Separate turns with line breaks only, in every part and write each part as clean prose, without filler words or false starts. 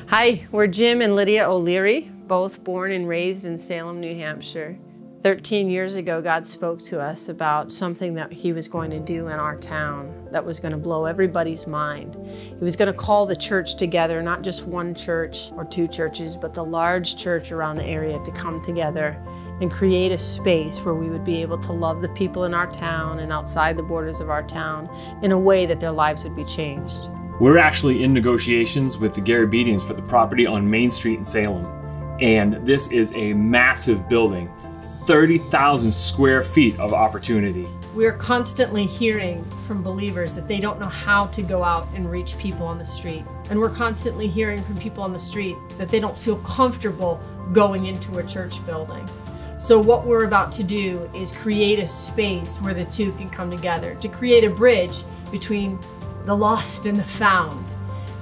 Hi, we're Jim and Lydia O'Leary, both born and raised in Salem, New Hampshire. 13 years ago, God spoke to us about something that He was going to do in our town that was going to blow everybody's mind. He was going to call the church together, not just one church or two churches, but the large church around the area to come together and create a space where we would be able to love the people in our town and outside the borders of our town in a way that their lives would be changed.
We're actually in negotiations with the Garabedians for the property on Main Street in Salem. And this is a massive building, 30,000 square feet of opportunity.
We're constantly hearing from believers that they don't know how to go out and reach people on the street. And we're constantly hearing from people on the street that they don't feel comfortable going into a church building. So what we're about to do is create a space where the two can come together, to create a bridge between the lost and the found.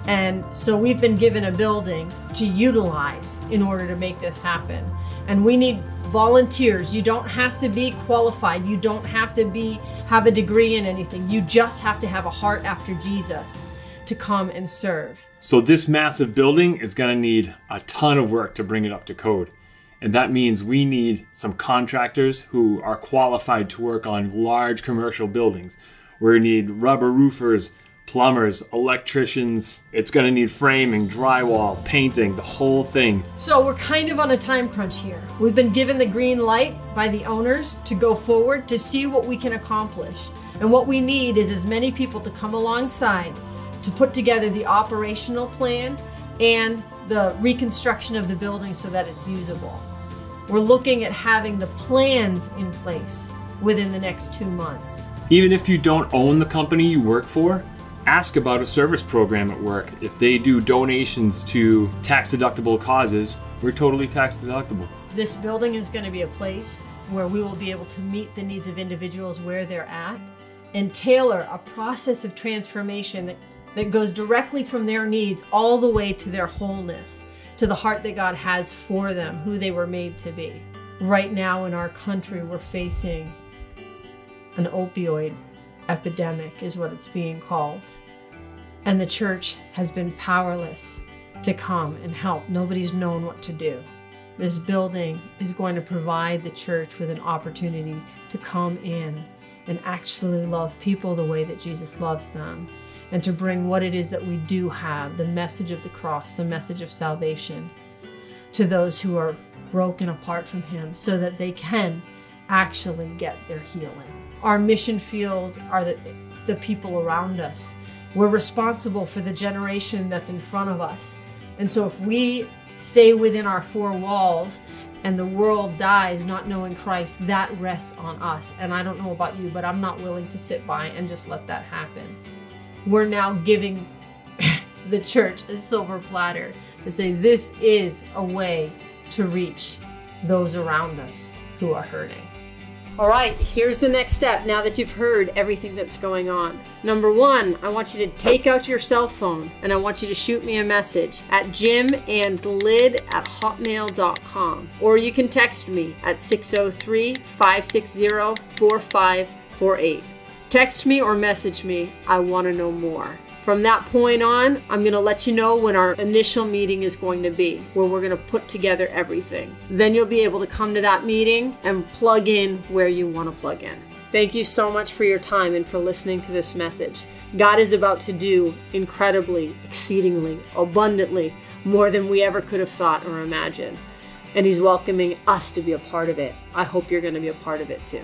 And so we've been given a building to utilize in order to make this happen. And we need volunteers. You don't have to be qualified. You don't have to have a degree in anything. You just have to have a heart after Jesus to come and serve.
So this massive building is going to need a ton of work to bring it up to code. And that means we need some contractors who are qualified to work on large commercial buildings. We need rubber roofers, plumbers, electricians. It's going to need framing, drywall, painting, the whole thing.
So we're kind of on a time crunch here. We've been given the green light by the owners to go forward to see what we can accomplish. And what we need is as many people to come alongside to put together the operational plan and the reconstruction of the building so that it's usable. We're looking at having the plans in place within the next 2 months.
Even if you don't own the company you work for, ask about a service program at work. If they do donations to tax-deductible causes, we're totally tax-deductible.
This building is going to be a place where we will be able to meet the needs of individuals where they're at and tailor a process of transformation that goes directly from their needs all the way to their wholeness, to the heart that God has for them, who they were made to be. Right now in our country, we're facing an opioid epidemic, is what it's being called. And the church has been powerless to come and help. Nobody's known what to do. This building is going to provide the church with an opportunity to come in and actually love people the way that Jesus loves them, and to bring what it is that we do have, the message of the cross, the message of salvation, to those who are broken apart from Him so that they can actually get their healing. Our mission field are the people around us. We're responsible for the generation that's in front of us. And so if we stay within our four walls and the world dies not knowing Christ, that rests on us. And I don't know about you, but I'm not willing to sit by and just let that happen. We're now giving the church a silver platter to say this is a way to reach those around us who are hurting. All right, here's the next step now that you've heard everything that's going on. Number one, I want you to take out your cell phone and I want you to shoot me a message at jimandlyd@hotmail.com, or you can text me at 603-560-4548. Text me or message me. I want to know more. From that point on, I'm going to let you know when our initial meeting is going to be, where we're going to put together everything. Then you'll be able to come to that meeting and plug in where you want to plug in. Thank you so much for your time and for listening to this message. God is about to do incredibly, exceedingly, abundantly more than we ever could have thought or imagined. And He's welcoming us to be a part of it. I hope you're going to be a part of it too.